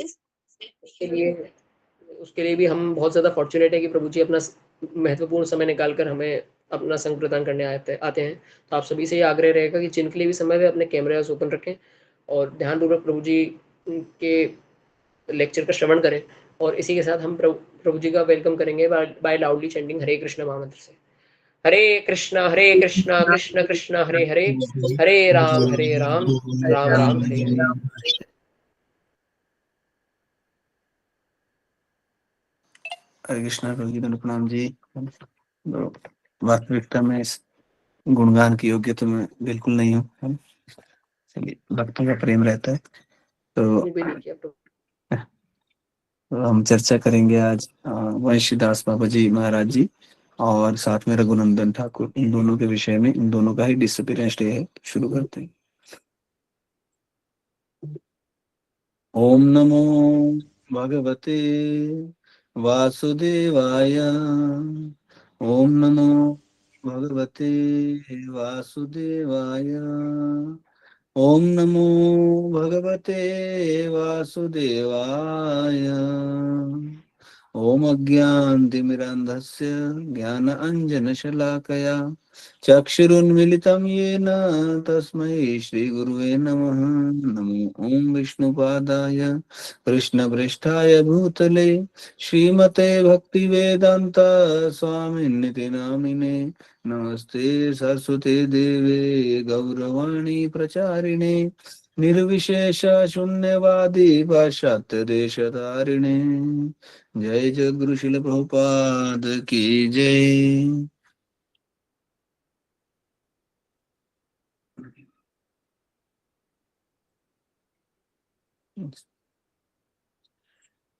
उसके लिए उसके लिए भी हम बहुत ज़्यादा फॉर्च्यूनेट है कि प्रभु जी अपना महत्वपूर्ण समय निकाल कर हमें अपना संग प्रदान करने आते हैं। तो आप सभी से ये आग्रह रहेगा कि जिनके लिए भी समय है अपने कैमरास ओपन रखें और ध्यानपूर्वक प्रभु जी के लेक्चर का श्रवण करें। और इसी के साथ हम प्रभु जी का वेलकम करेंगे बाय लाउडली चैंटिंग हरे कृष्ण महामंत्र से। हरे कृष्णा कृष्ण कृष्ण हरे हरे, हरे राम राम राम हरे हरे। हरे कृष्णा प्रभु जी, प्रणाम जी। वास्तविकता में इस गुणगान की योग्य तो मैं बिल्कुल नहीं हूँ। चलिए, भक्तों का प्रेम रहता है तो हम चर्चा करेंगे आज वंशीदास बाबा जी महाराज जी और साथ में रघुनंदन ठाकुर, इन दोनों के विषय में। इन दोनों का ही डिसअपीयरेंस डे है। शुरू करते हैं। ओम नमो भगवते वासुदेवाय। ओम नमो भगवते वासुदेवाय। ओम नमो भगवते वासुदेवाय। ओम अज्ञानतिमिरान्धस्य ज्ञानाञ्जनशलाकया चक्षुरुन्मिलितं येन तस्मै श्रीगुरुवे नमः। नमो ओम विष्णुपादाय कृष्णपृष्ठाय भूतले श्रीमते भक्तिवेदांत स्वामिन्निति नामिने। नमस्ते सरस्वती देवे गौरवाणी प्रचारिणे निर्विशेष शून्यवादी पाश्चात्य देशतारिणे। जय जगद्गुरु शिल प्रभुपाद की जय।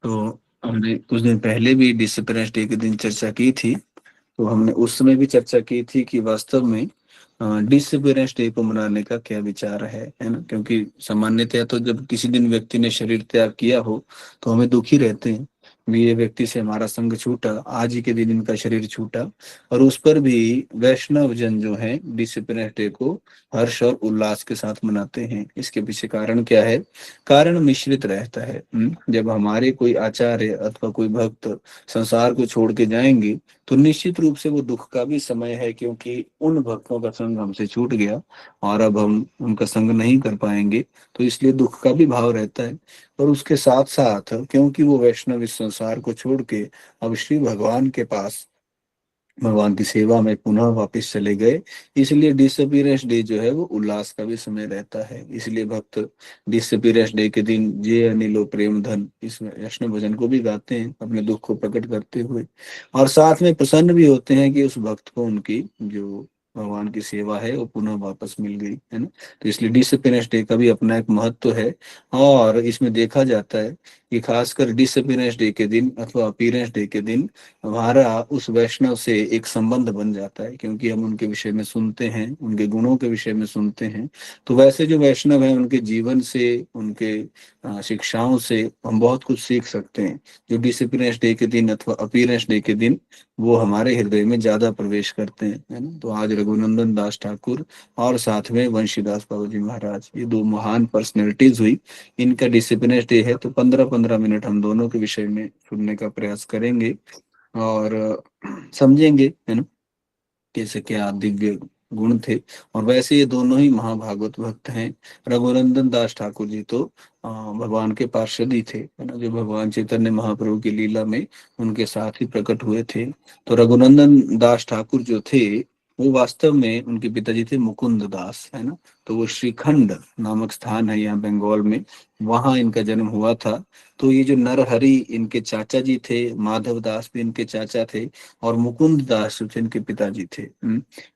तो हमने कुछ दिन पहले भी डिसअपीयरेंस डे के दिन चर्चा की थी। तो हमने उस समय भी चर्चा की थी कि वास्तव में डिसअपीयरेंस डे को मनाने का क्या विचार है ना। क्योंकि सामान्यतया तो जब किसी दिन व्यक्ति ने शरीर त्याग किया हो तो हमें दुखी रहते हैं भी, ये व्यक्ति से हमारा संग छूटा, आज ही के दिन इनका शरीर छूटा। और उस पर भी वैष्णव जन जो है डिसअपीयरेंस डे को हर्ष और उल्लास के साथ मनाते हैं। इसके पीछे कारण क्या है? कारण मिश्रित रहता है। जब हमारे कोई आचार्य अथवा कोई भक्त संसार को छोड़ के जाएंगे तो निश्चित रूप से वो दुख का भी समय है, क्योंकि उन भक्तों का संग हमसे छूट गया और अब हम उनका संग नहीं कर पाएंगे। तो इसलिए दुख का भी भाव रहता है। और उसके साथ साथ क्योंकि वो वैष्णव इस संसार को छोड़ के अब श्री भगवान के पास भगवान की सेवा में पुनः वापस चले गए, इसलिए डिसअपीयरेंस डे जो है वो उल्लास का भी समय रहता है। इसलिए भक्त डिसअपीयरेंस डे के दिन जे अनिलो प्रेम धन इस वैष्णव भजन को भी गाते हैं अपने दुख को प्रकट करते हुए, और साथ में प्रसन्न भी होते हैं कि उस भक्त को उनकी जो भगवान की सेवा है वो पुनः वापस मिल गई है ना। तो इसलिए डिसअपीयरेंस डे का भी अपना एक महत्व है। और इसमें देखा जाता है कि खासकर डिसअपीयरेंस डे के दिन अथवा अपीयरेंस डे के दिन हमारा उस वैष्णव से एक संबंध बन जाता है, क्योंकि हम उनके विषय में सुनते हैं, उनके गुणों के विषय में सुनते हैं। तो वैसे जो वैष्णव हैं उनके जीवन से, उनके शिक्षाओं से हम बहुत कुछ सीख सकते हैं, जो डिसिप्लिनेस डे के दिन अथवा अपीयरेंस डे के दिन वो हमारे हृदय में ज्यादा प्रवेश करते हैं, है ना। तो आज रघुनंदन दास ठाकुर और साथ में वंशीदास बाबू जी महाराज, ये दो महान पर्सनैलिटीज हुई, इनका डिसिप्लिनेस डे है। तो 15-15 मिनट हम दोनों के विषय में सुनने का प्रयास करेंगे और समझेंगे, है ना, कैसे क्या दिव्य गुण थे। और वैसे ये दोनों ही महाभागवत भक्त हैं। रघुनंदन दास ठाकुर जी तो भगवान के पार्षद ही थे, है ना, जो भगवान चैतन्य महाप्रभु की लीला में उनके साथ ही प्रकट हुए थे। तो रघुनंदन दास ठाकुर जो थे वो वास्तव में उनके पिताजी थे मुकुंद दास, है ना। तो वो श्रीखंड नामक स्थान है यहाँ बंगाल में, वहां इनका जन्म हुआ था। तो ये जो नरहरि इनके चाचा जी थे, माधव दास भी इनके चाचा थे, और मुकुंद दास जो थे इनके पिताजी थे।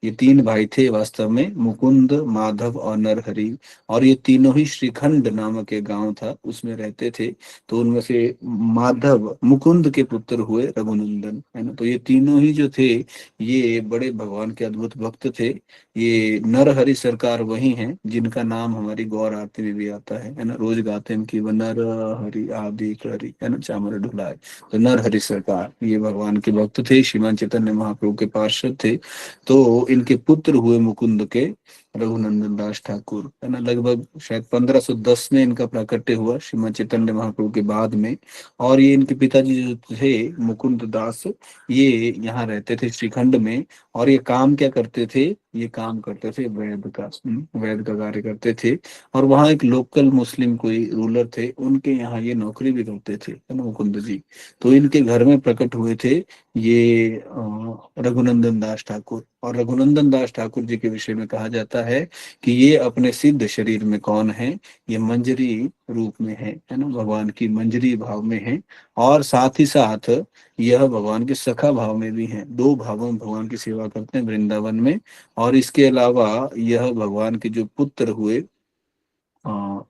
ये तीन भाई थे वास्तव में, मुकुंद, माधव और नरहरि। और ये तीनों ही श्रीखंड नामक एक गांव था उसमें रहते थे। तो उनमें से माधव मुकुंद के पुत्र हुए रघुनंदन, है ना। तो ये तीनों ही जो थे ये बड़े भगवान के अद्भुत भक्त थे। ये नरहरि सरकार वही हैं जिनका नाम हमारी गौर आरती में भी आता है ना। रोज गाते हैं कि वह नर हरि आदि हरि, है ना, चामर ढुलाए। तो नरहरि सरकार ये भगवान के भक्त थे, श्रीमान चैतन्य महाप्रभु के पार्षद थे। तो इनके पुत्र हुए मुकुंद के, रघुनंदन दास ठाकुर, है ना। लगभग शायद 1510 में इनका प्राकट्य हुआ श्रीमद चैतन्य महाप्रभु के बाद में। और ये इनके पिताजी जो थे मुकुंद दास, ये यहाँ रहते थे श्रीखंड में। और ये काम क्या करते थे, ये काम करते थे वैद का, वैद का कार्य करते थे। और वहाँ एक लोकल मुस्लिम कोई रूलर थे, उनके यहाँ ये नौकरी भी करते थे, है ना, मुकुंद जी। तो इनके घर में प्रकट हुए थे ये रघुनंदन दास ठाकुर। और रघुनंदन दास ठाकुर जी के विषय में कहा जाता है कि ये अपने सिद्ध शरीर में कौन है, ये मंजरी रूप में है ना, भगवान की मंजरी भाव में है। और साथ ही साथ यह भगवान के सखा भाव में भी हैं, दो भावों में भगवान की सेवा करते हैं वृंदावन में। और इसके अलावा यह भगवान के जो पुत्र हुए अ,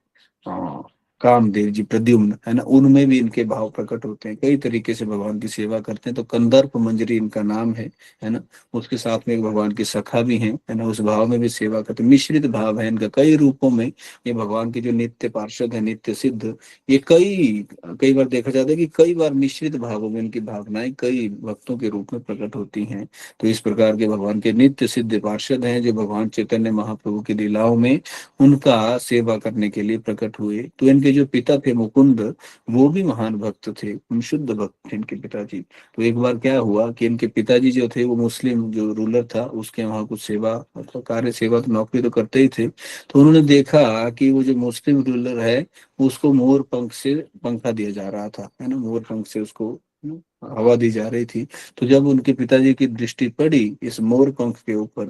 अ, कामदेव जी प्रद्युम्न, है ना, उनमें भी इनके भाव प्रकट होते हैं। कई तरीके से भगवान की सेवा करते हैं। तो कंदर्प मंजरी इनका नाम है ना। उसके साथ में एक भगवान के सखा भी हैं, है ना, उस भाव में भी सेवा करते हैं। मिश्रित भाव है इनका कई रूपों में। ये भगवान के जो नित्य पार्षद है, नित्य सिद्ध, ये कई कई बार देखा जाता है कि कई बार मिश्रित भावों में इनकी भावनाएं कई भक्तों के रूप में प्रकट होती हैं। तो इस प्रकार के भगवान के नित्य सिद्ध पार्षद हैं, जो भगवान चैतन्य महाप्रभु की लीलाओं में उनका सेवा करने के लिए प्रकट हुए। तो इनके जो पिता थे मुकुंद, वो भी महान भक्त थे, शुद्ध भक्त थे इनके पिताजी। तो एक बार क्या हुआ कि इनके पिताजी जो थे वो मुस्लिम जो रूलर था उसके वहां कुछ सेवा, मतलब कार्य सेवा तो नौकरी तो करते ही थे। तो उन्होंने देखा कि वो जो मुस्लिम रूलर है उसको मोर पंख से पंखा दिया जा रहा था, है ना, मोर पंख से उसको हवा दी जा रही थी। तो जब उनके पिताजी की दृष्टि पड़ी इस मोर पंख के ऊपर,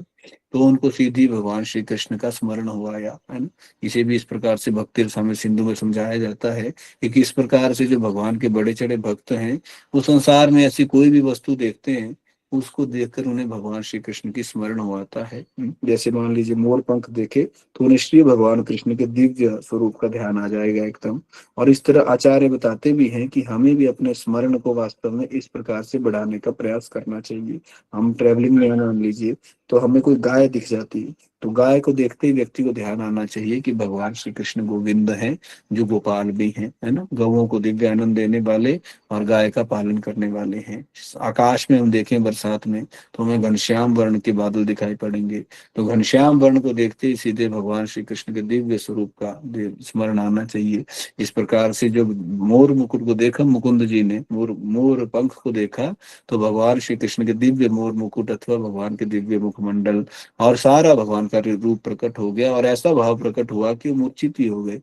तो उनको सीधी भगवान श्री कृष्ण का स्मरण हुआ, या है ना। इसे भी इस प्रकार से भक्ति रसामृत सिंधु में समझाया जाता है कि किस प्रकार से जो भगवान के बड़े चढ़े भक्त हैं वो संसार में ऐसी कोई भी वस्तु देखते हैं, उसको देखकर उन्हें भगवान श्री कृष्ण की स्मरण हो आता है। जैसे मान लीजिए मोर पंख देखे तो उन्हें श्री भगवान कृष्ण के दिव्य स्वरूप का ध्यान आ जाएगा एकदम। और इस तरह आचार्य बताते भी हैं कि हमें भी अपने स्मरण को वास्तव में इस प्रकार से बढ़ाने का प्रयास करना चाहिए। हम ट्रेवलिंग में मान लीजिए, तो हमें कोई गाय दिख जाती है, तो गाय को देखते ही व्यक्ति को ध्यान आना चाहिए कि भगवान श्री कृष्ण गोविंद हैं, जो गोपाल भी हैं, है ना, गौओं को दिव्य आनंद देने वाले और गाय का पालन करने वाले हैं। आकाश में हम देखें बरसात में तो हमें घनश्याम वर्ण के बादल दिखाई पड़ेंगे। तो घनश्याम वर्ण को देखते ही सीधे भगवान श्री कृष्ण के दिव्य स्वरूप का स्मरण आना चाहिए। इस प्रकार से जो मोर मुकुट को देखा मुकुंद जी ने, मोर मोर पंख को देखा, तो भगवान श्री कृष्ण के दिव्य मोर मुकुट अथवा भगवान के दिव्य मुखमंडल और सारा भगवान का रूप प्रकट हो गया। और ऐसा भाव प्रकट हुआ कि वो मूर्छित ही हो गए।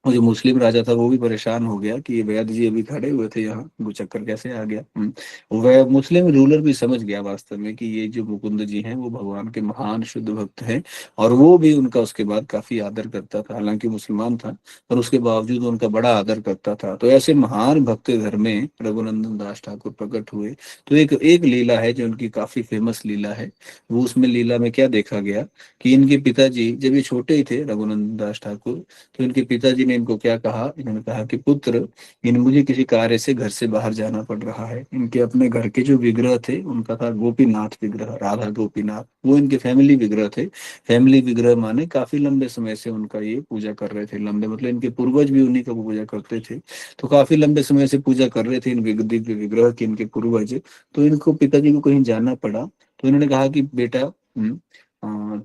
और जो मुस्लिम राजा था वो भी परेशान हो गया कि ये वैद जी अभी खड़े हुए थे यहाँ, वो चक्कर कैसे आ गया। वह मुस्लिम रूलर भी समझ गया वास्तव में कि ये जो मुकुंद जी हैं वो भगवान के महान शुद्ध भक्त हैं। और वो भी उनका उसके बाद काफी आदर करता था, हालांकि मुसलमान था पर उसके बावजूद उनका बड़ा आदर करता था। तो ऐसे महान भक्त के घर में रघुनंदन दास ठाकुर प्रकट हुए। तो एक एक लीला है जो उनकी काफी फेमस लीला है। वो उसमें लीला में क्या देखा गया कि इनके पिताजी जब ये छोटे ही थे रघुनंदन दास ठाकुर, तो इनके पिताजी ने इनको क्या कहा, इन्होंने कहा कि पुत्र, इन मुझे किसी कार्य से घर से बाहर जाना पड़ रहा है। इनके अपने घर के जो विग्रह थे उनका था गोपीनाथ विग्रह, राधा गोपीनाथ, वो इनके फैमिली विग्रह थे। फैमिली विग्रह माने काफी लंबे समय से उनका ये पूजा कर रहे थे, लंबे मतलब इनके पूर्वज भी उन्हीं का पूजा करते थे। तो काफी लंबे समय से पूजा कर रहे थे इन दिव्य विग्रह के इनके पूर्वज। तो इनको पिताजी को कहीं जाना पड़ा, तो इन्होंने कहा कि बेटा,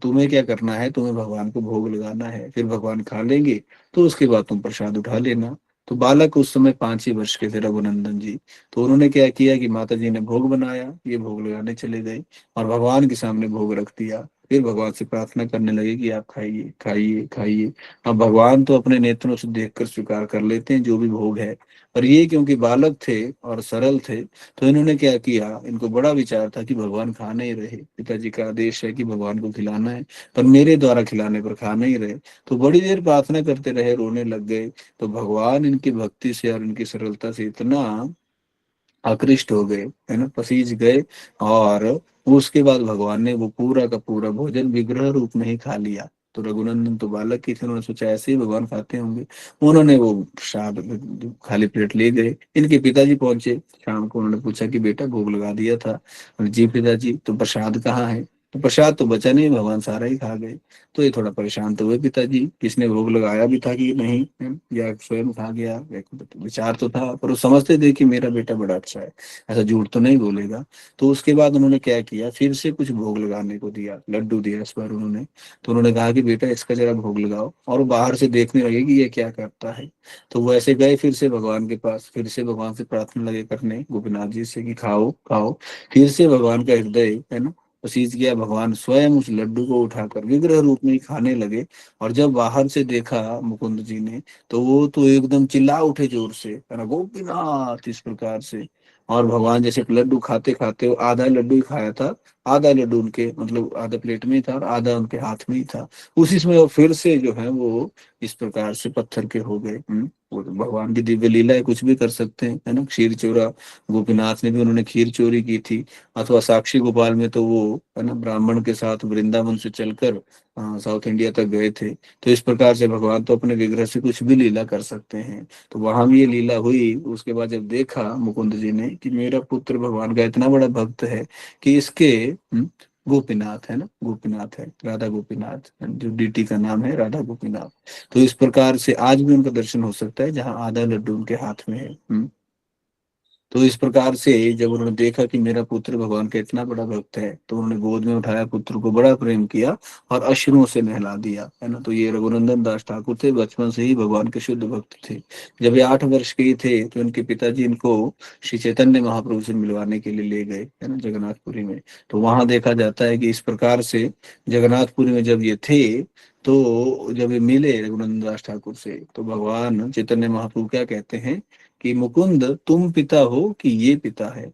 तुम्हें क्या करना है, तुम्हें भगवान को भोग लगाना है, फिर भगवान खा लेंगे तो उसके बाद तुम प्रसाद उठा लेना। तो बालक उस समय 5 ही वर्ष के थे रघुनंदन जी। तो उन्होंने क्या किया कि माता जी ने भोग बनाया, ये भोग लगाने चले गए और भगवान के सामने भोग रख दिया। फिर भगवान से प्रार्थना करने लगे कि आप खाइए खाइए खाइए। अब भगवान तो अपने नेत्रों से देखकर स्वीकार कर लेते हैं जो भी भोग है। और ये क्योंकि बालक थे और सरल थे, तो इन्होंने क्या किया, इनको बड़ा विचार था कि भगवान खा नहीं रहे, पिताजी का आदेश है कि भगवान को खिलाना है, पर मेरे द्वारा खिलाने पर खा नहीं रहे। तो बड़ी देर प्रार्थना करते रहे, रोने लग गए। तो भगवान इनकी भक्ति से और इनकी सरलता से इतना आकृष्ट हो गए, है ना, पसीज गए। और उसके बाद भगवान ने वो पूरा का पूरा भोजन विग्रह रूप में ही खा लिया। तो रघुनंदन तो बालक ही थे, उन्होंने सोचा ऐसे ही भगवान खाते होंगे। उन्होंने वो प्रसाद खाली प्लेट ले गए। इनके पिताजी पहुंचे शाम को, उन्होंने पूछा कि बेटा भोग लगा दिया था। जी पिताजी, तो प्रसाद कहाँ है। तो प्रसाद तो बचा नहीं, भगवान सारा ही खा गए। तो ये थोड़ा परेशान तो हुए पिताजी, किसने भोग लगाया भी था कि नहीं, या स्वयं खा गया, विचार तो था, पर वो समझते थे कि मेरा बेटा बड़ा अच्छा है, ऐसा झूठ तो नहीं बोलेगा। तो उसके बाद उन्होंने क्या किया, फिर से कुछ भोग लगाने को दिया, लड्डू दिया इस बार उन्होंने। तो उन्होंने कहा कि बेटा इसका जरा भोग लगाओ, और वो बाहर से देखने लगे कि ये क्या करता है। तो वो ऐसे गए फिर से भगवान के पास, फिर से भगवान से प्रार्थना लगे करने गोपीनाथ जी से कि खाओ खाओ। फिर से भगवान का हृदय है ना पसीज गया, भगवान स्वयं उस लड्डू को उठाकर विग्रह रूप में ही खाने लगे। और जब बाहर से देखा मुकुंद जी ने, तो वो तो एकदम चिल्ला उठे जोर से, है ना, गोपीनाथ, इस प्रकार से। और भगवान जैसे लड्डू खाते खाते, वो आधा लड्डू ही खाया था, आधा लड्डू उनके मतलब आधा प्लेट में ही था और आधा उनके हाथ में ही था। उसी समय वो फिर से जो है वो इस प्रकार से पत्थर के हो गए। वो तो भगवान की दिव्य लीला है, कुछ भी कर सकते हैं, है ना। क्षीर चोरा गोपीनाथ ने भी, उन्होंने खीर चोरी की थी। अथवा साक्षी गोपाल में तो वो है ना ब्राह्मण के साथ वृंदावन से चलकर साउथ इंडिया तक गए थे। तो इस प्रकार से भगवान तो अपने विग्रह से कुछ भी लीला कर सकते हैं। तो वहां भी ये लीला हुई। उसके बाद जब देखा मुकुंद जी ने कि मेरा पुत्र भगवान का इतना बड़ा भक्त है कि इसके गोपीनाथ है ना, गोपीनाथ है, राधा गोपीनाथ, जो डीटी का नाम है राधा गोपीनाथ। तो इस प्रकार से आज भी उनका दर्शन हो सकता है जहाँ आधा लड्डू उनके हाथ में है। तो इस प्रकार से जब उन्होंने देखा कि मेरा पुत्र भगवान का इतना बड़ा भक्त है, तो उन्होंने गोद में उठाया, पुत्र को बड़ा प्रेम किया और अश्रुओं से नहला दिया, है ना। तो ये रघुनंदन दास ठाकुर थे, बचपन से ही भगवान के शुद्ध भक्त थे। जब ये 8 वर्ष के ही थे तो इनके पिताजी इनको श्री चैतन्य महाप्रभु से मिलवाने के लिए ले गए, है ना, जगन्नाथपुरी में। तो वहां देखा जाता है कि इस प्रकार से जगन्नाथपुरी में जब ये थे, तो जब ये मिले रघुनंदन दास ठाकुर से, तो भगवान चैतन्य महाप्रभु क्या कहते हैं कि मुकुंद तुम पिता हो कि ये पिता है।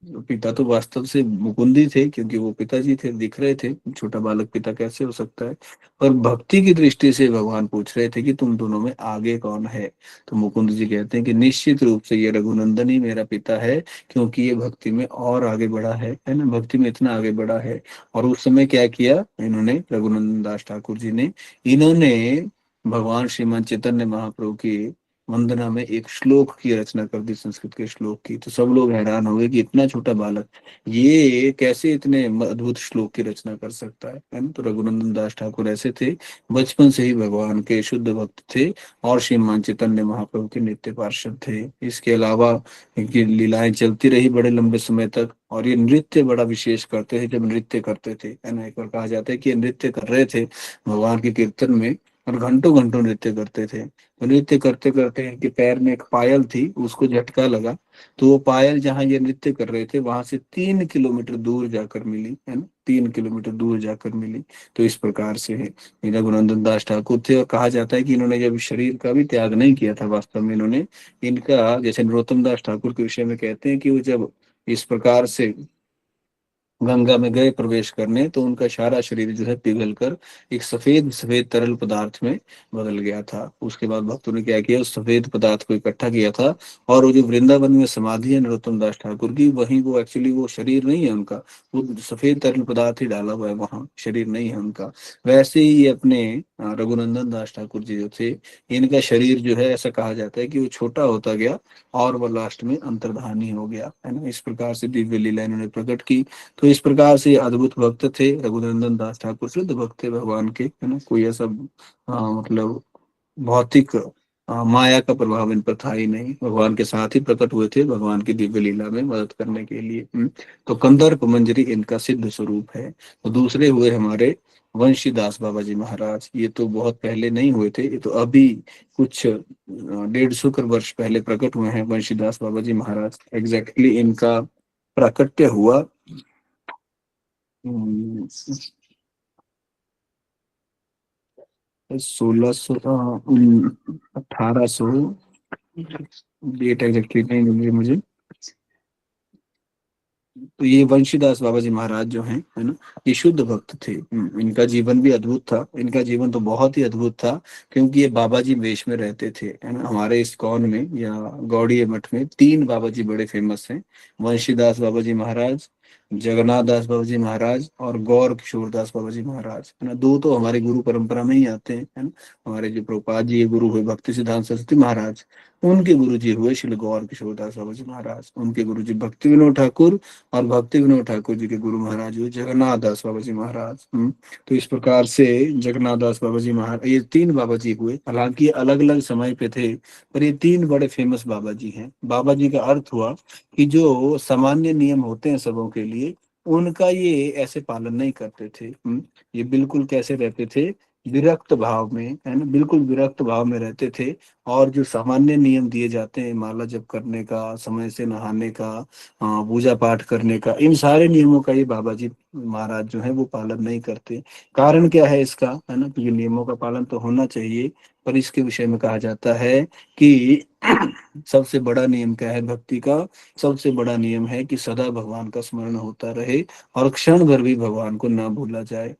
तो पिता तो वास्तव से मुकुंद ही थे, क्योंकि वो पिताजी थे, दिख रहे थे, छोटा बालक पिता कैसे हो सकता है। पर भक्ति की दृष्टि से भगवान पूछ रहे थे कि तुम दोनों में आगे कौन है। तो मुकुंद जी कहते हैं कि निश्चित रूप से ये रघुनंदन ही मेरा पिता है, क्योंकि ये भक्ति में और आगे बढ़ा है ना, भक्ति में इतना आगे बढ़ा है। और उस समय क्या किया इन्होंने, रघुनंदन दास ठाकुर जी ने, इन्होंने भगवान श्रीमान चैतन्य महाप्रभु की वंदना में एक श्लोक की रचना कर दी, संस्कृत के श्लोक की। तो सब लोग हैरान हो गए कि इतना छोटा बालक ये कैसे इतने अद्भुत श्लोक की रचना कर सकता है ना। तो रघुनंदन दास ठाकुर ऐसे थे, बचपन से ही भगवान के शुद्ध भक्त थे और श्रीमान चैतन्य महाप्रभु के नित्य पार्षद थे। इसके अलावा इनकी लीलाएं चलती रही बड़े लंबे समय तक। और ये नृत्य बड़ा विशेष करते थे, जब नृत्य करते थे, है ना। एक बार कहा जाता है कि ये नृत्य कर रहे थे भगवान के कीर्तन में, और घंटों घंटों नृत्य करते थे। तो नृत्य करते करते इनके पैर में एक पायल थी, उसको झटका लगा। तो वो पायल जहाँ ये नृत्य कर रहे थे वहां से 3 किलोमीटर दूर जाकर मिली, है ना, 3 किलोमीटर दूर जाकर मिली। तो इस प्रकार से है ये रघुनंदन दास ठाकुर थे। और कहा जाता है कि इन्होंने जब शरीर का भी त्याग नहीं किया था, वास्तव में इन्होंने, इनका जैसे नरोत्तम दास ठाकुर के विषय में कहते हैं कि वो जब इस प्रकार से गंगा में गए प्रवेश करने, तो उनका सारा शरीर जो है पिघल कर एक सफेद सफेद तरल पदार्थ में बदल गया था। उसके बाद भक्तों ने क्या किया, उस सफेद पदार्थ को इकट्ठा किया था। और वो जो वृंदावन में समाधि है नरोत्तम दास ठाकुर की, वहीं वो एक्चुअली वो शरीर नहीं है उनका, वो सफेद तरल पदार्थ ही डाला हुआ है वहां, शरीर नहीं है उनका। वैसे ही ये अपने रघुनंदन दास ठाकुर जी जो थे, इनका शरीर जो है ऐसा कहा जाता है कि वो छोटा होता गया और वो लास्ट में अंतर्धानी हो गया, है ना। इस प्रकार से दिव्य लीला इन्होंने प्रकट की। तो इस प्रकार से अद्भुत भक्त थे रघुनंदन दास ठाकुर, शुद्ध भक्त थे भगवान के, है ना। कोई ऐसा मतलब भौतिक माया का प्रभाव इन पर था ही नहीं, भगवान के साथ ही प्रकट हुए थे भगवान की दिव्य लीला में मदद करने के लिए। तो कंदर्प मंजरी इनका सिद्ध स्वरूप है। तो दूसरे हुए हमारे वंशीदास बाबा जी महाराज। ये तो बहुत पहले नहीं हुए थे, ये तो अभी कुछ 150 वर्ष पहले प्रकट हुए हैं वंशीदास बाबा जी महाराज। एग्जैक्टली इनका प्राकट्य हुआ 1600, 1800, डेट एग्जैक्टली नहीं मिल रही मुझे। तो ये वंशीदास बाबा जी महाराज जो हैं, है ना, ये शुद्ध भक्त थे। इनका जीवन भी अद्भुत था, इनका जीवन तो बहुत ही अद्भुत था, क्योंकि ये बाबा जी वेश में रहते थे, है ना। हमारे इस कौन में या गौड़ीय मठ में 3 बाबा जी बड़े फेमस हैं, वंशीदास बाबा जी महाराज, जगन्नाथ दास बाबा जी महाराज और गौर किशोर दास बाबा जी महाराज, है ना। दो तो हमारे गुरु परंपरा में ही आते हैं, है ना। हमारे जो प्रभुपाद जी के गुरु हुए भक्ति सिद्धांत सरस्वती महाराज, उनके गुरु जी हुए श्री गौर किशोर दास बाबा जी महाराज, उनके गुरु जी भक्ति विनोद ठाकुर, और भक्ति विनोद ठाकुर जी के गुरु महाराज हुए जगन्नाथ दास बाबा जी महाराज। तो इस प्रकार से जगन्नाथ दास बाबा जी महाराज, ये तीन बाबा जी हुए, हालांकि अलग अलग समय पे थे, पर ये तीन बड़े फेमस बाबा जी हैं। बाबा जी का अर्थ हुआ कि जो सामान्य नियम होते हैं सबों के लिए, उनका ये ऐसे पालन नहीं करते थे। ये बिल्कुल कैसे रहते थे, विरक्त भाव में, है ना, बिल्कुल विरक्त भाव में रहते थे। और जो सामान्य नियम दिए जाते हैं, माला जप करने का, समय से नहाने का, पूजा पाठ करने का, इन सारे नियमों का ये बाबा जी महाराज जो है वो पालन नहीं करते। कारण क्या है इसका, है ना। तो ये नियमों का पालन तो होना चाहिए, पर इसके विषय में कहा जाता है कि सबसे बड़ा नियम क्या है भक्ति का, सबसे बड़ा नियम है कि सदा भगवान का स्मरण होता रहे, और क्षण भर भी भगवान को ना भूला जाए।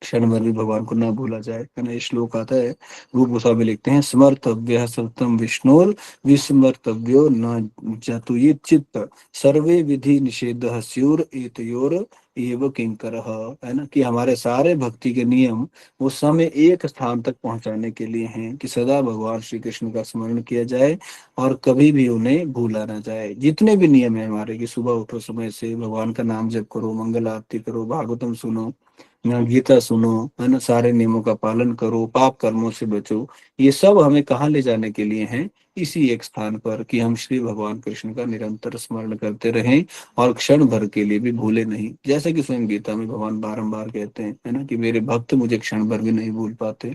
क्षण भर भी भगवान को ना भूला जाए, है ना। ये श्लोक आता है, रूप गोस्वामी लिखते हैं, स्मर्तव्य सततम विष्णोर विस्मर्तव्यो न जतु ये चित्त सर्वे विधि निषेध स्युर एतयोर एव किंकर, है ना। कि हमारे सारे भक्ति के नियम वो समय एक स्थान तक पहुंचाने के लिए हैं, कि सदा भगवान श्री कृष्ण का स्मरण किया जाए और कभी भी उन्हें भूला ना जाए। जितने भी नियम है हमारे, कि सुबह उठो समय से, भगवान का नाम जप करो, मंगल आरती करो, भागवतम सुनो, यहाँ गीता सुनो, है ना, सारे नियमों का पालन करो, पाप कर्मों से बचो, ये सब हमें कहाँ ले जाने के लिए हैं, इसी एक स्थान पर, कि हम श्री भगवान कृष्ण का निरंतर स्मरण करते रहें और क्षण भर के लिए भी भूले नहीं। जैसे कि स्वयं गीता में भगवान बारंबार कहते हैं, है ना, कि मेरे भक्त मुझे क्षण भर भी नहीं भूल पाते।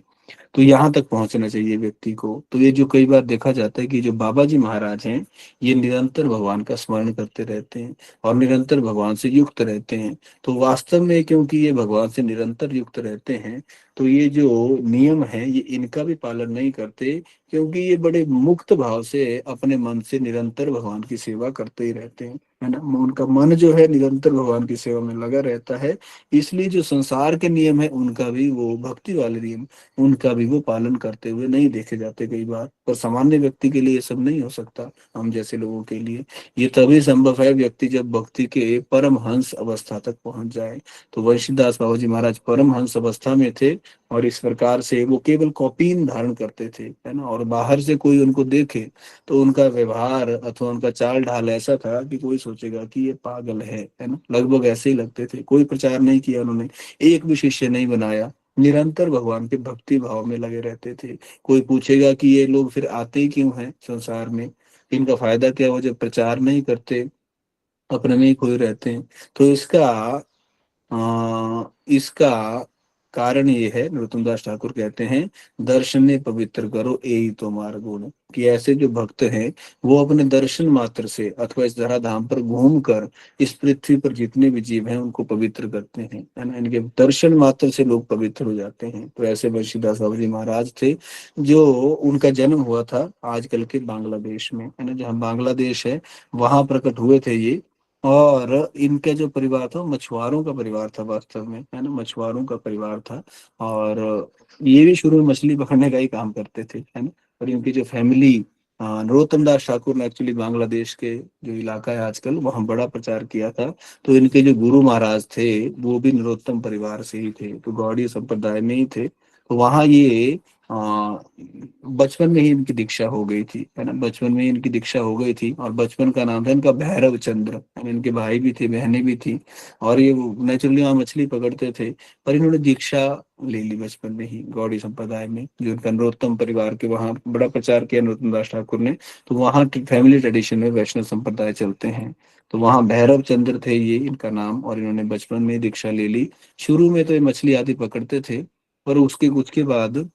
तो यहाँ तक पहुंचना चाहिए व्यक्ति को। तो ये जो कई बार देखा जाता है कि जो बाबा जी महाराज हैं, ये निरंतर भगवान का स्मरण करते रहते हैं और निरंतर भगवान से युक्त रहते हैं। तो वास्तव में क्योंकि ये भगवान से निरंतर युक्त रहते हैं, तो ये जो नियम है ये इनका भी पालन नहीं करते, क्योंकि ये बड़े मुक्त भाव से अपने मन से निरंतर भगवान की सेवा करते ही रहते हैं, है ना। उनका मन जो है निरंतर भगवान की सेवा में लगा रहता है। इसलिए जो संसार के नियम है उनका भी, वो भक्ति वाले नियम, उनका भी वो पालन करते हुए नहीं देखे जाते कई बार। पर सामान्य व्यक्ति के लिए ये सब नहीं हो सकता, हम जैसे लोगों के लिए ये तभी संभव है व्यक्ति जब भक्ति के परम हंस अवस्था तक पहुंच जाए। तो वंशीदास बाबा जी महाराज परम हंस अवस्था में थे, और इस प्रकार से वो केवल कॉपीन धारण करते थे, है ना। और बाहर से कोई उनको देखे तो उनका व्यवहार अथवा उनका चाल ढाल ऐसा था कि कोई सोचेगा कि ये पागल है ना। लगभग ऐसे ही लगते थे। कोई प्रचार नहीं किया उन्होंने, एक भी शिष्य नहीं बनाया, निरंतर भगवान के भक्ति भाव में लगे रहते थे। कोई पूछेगा कि ये लोग फिर आते ही क्यों हैं संसार में, इनका फायदा क्या हो जब प्रचार नहीं करते, अपने में ही खोए रहते हैं। तो इसका कारण ये है, नरोत्तम दास ठाकुर कहते हैं, दर्शने पवित्र करो यही तो मार्ग गुण, कि ऐसे जो भक्त हैं वो अपने दर्शन मात्र से अथवा इस धराधाम पर घूमकर इस पृथ्वी पर जितने भी जीव हैं उनको पवित्र करते हैं, है ना। इनके दर्शन मात्र से लोग पवित्र हो जाते हैं। तो ऐसे बंशीदास बाबा जी महाराज थे, जो उनका जन्म हुआ था आजकल के बांग्लादेश में, है ना, जहाँ बांग्लादेश है वहां प्रकट हुए थे ये। और इनका जो परिवार था वो मछुआरों का परिवार था वास्तव में, है ना, मछुआरों का परिवार था। और ये भी शुरू में मछली पकड़ने का ही काम करते थे, है ना। और इनकी जो फैमिली, नरोत्तम दास ठाकुर ने एक्चुअली बांग्लादेश के जो इलाका है आजकल वहाँ बड़ा प्रचार किया था। तो इनके जो गुरु महाराज थे वो भी नरोत्तम परिवार से ही थे, तो गौड़ीय संप्रदाय में ही थे। तो वहाँ ये बचपन में ही इनकी दीक्षा हो गई थी, है ना। बचपन में ही इनकी दीक्षा हो गई थी, और बचपन का नाम था इनका भैरव चंद्र, है ना। इनके भाई भी थे, बहनें भी थी, और ये नेचुरली वहाँ मछली पकड़ते थे। पर इन्होंने दीक्षा ले ली बचपन में ही गौड़ी संप्रदाय में, जो इनका नरोत्तम परिवार के वहाँ बड़ा प्रचार किया नरोत्तम दास ठाकुर ने। तो वहाँ की फैमिली ट्रेडिशन में वैष्णव संप्रदाय चलते हैं। तो वहाँ भैरव चंद्र थे ये इनका नाम, और इन्होंने बचपन में ही दीक्षा ले ली। शुरू में तो ये मछली आदि पकड़ते थे, पर उसके कुछ के बाद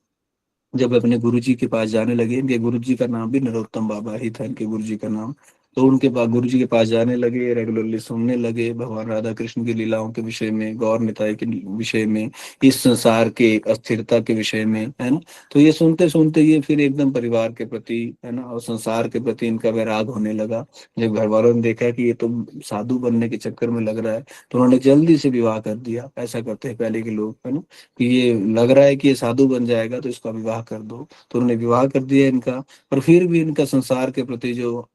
जब अपने गुरुजी के पास जाने लगे, इनके गुरुजी का नाम भी नरोत्तम बाबा ही था, इनके गुरुजी का नाम। तो उनके पास गुरुजी के पास जाने लगे, रेगुलरली सुनने लगे भगवान राधा कृष्ण की लीलाओं के विषय में, गौर निताई के विषय में, इस संसार के अस्थिरता के विषय में, है ना। तो ये सुनते सुनते ये फिर एकदम परिवार के प्रति, है ना, और संसार के प्रति इनका वैराग होने लगा। जब घर वालों ने देखा कि ये तो साधु बनने के चक्कर में लग रहा है, तो उन्होंने जल्दी से विवाह कर दिया। ऐसा करते हैं पहले के लोग, है ना, कि ये लग रहा है कि ये साधु बन जाएगा तो इसका विवाह कर दो। तो उन्होंने विवाह कर दिया इनका। पर फिर भी इनका संसार के प्रति जो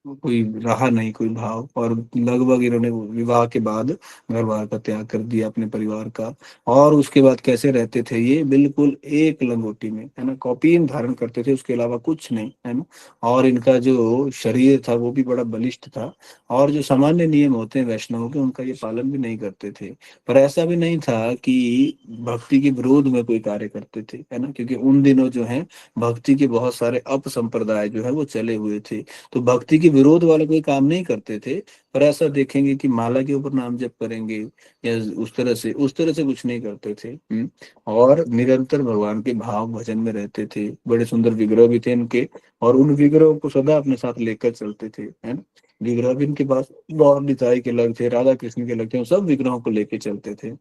कोई रहा नहीं कोई भाव, और लगभग इन्होंने विवाह के बाद घर बार का त्याग कर दिया अपने परिवार का। और उसके बाद कैसे रहते थे ये, बिल्कुल एक लंगोटी में, है ना, कॉपीन धारण करते थे, उसके अलावा कुछ नहीं, है ना। और इनका जो शरीर था वो भी बड़ा बलिष्ठ था, और जो सामान्य नियम होते हैं वैष्णवों के उनका ये पालन भी नहीं करते थे। पर ऐसा भी नहीं था कि भक्ति के विरोध में कोई कार्य करते थे, है ना, क्योंकि उन दिनों जो है भक्ति के बहुत सारे अपसंप्रदाय जो है वो चले हुए थे। तो भक्ति के विरोध वाले कोई काम नहीं करते थे। पर ऐसा देखेंगे कि माला के ऊपर नाम जप करेंगे या उस तरह से कुछ नहीं करते थे। और निरंतर भगवान के भाव भजन में रहते थे, बड़े सुंदर विग्रह भी थे इनके, और उन विग्रहों को सदा अपने साथ लेकर चलते थे, है ना। विग्रह भी इनके पास गौर निताई के अलग थे, राधा कृष्ण के अलग थे, वो सब विग्रहों को लेके चलते थे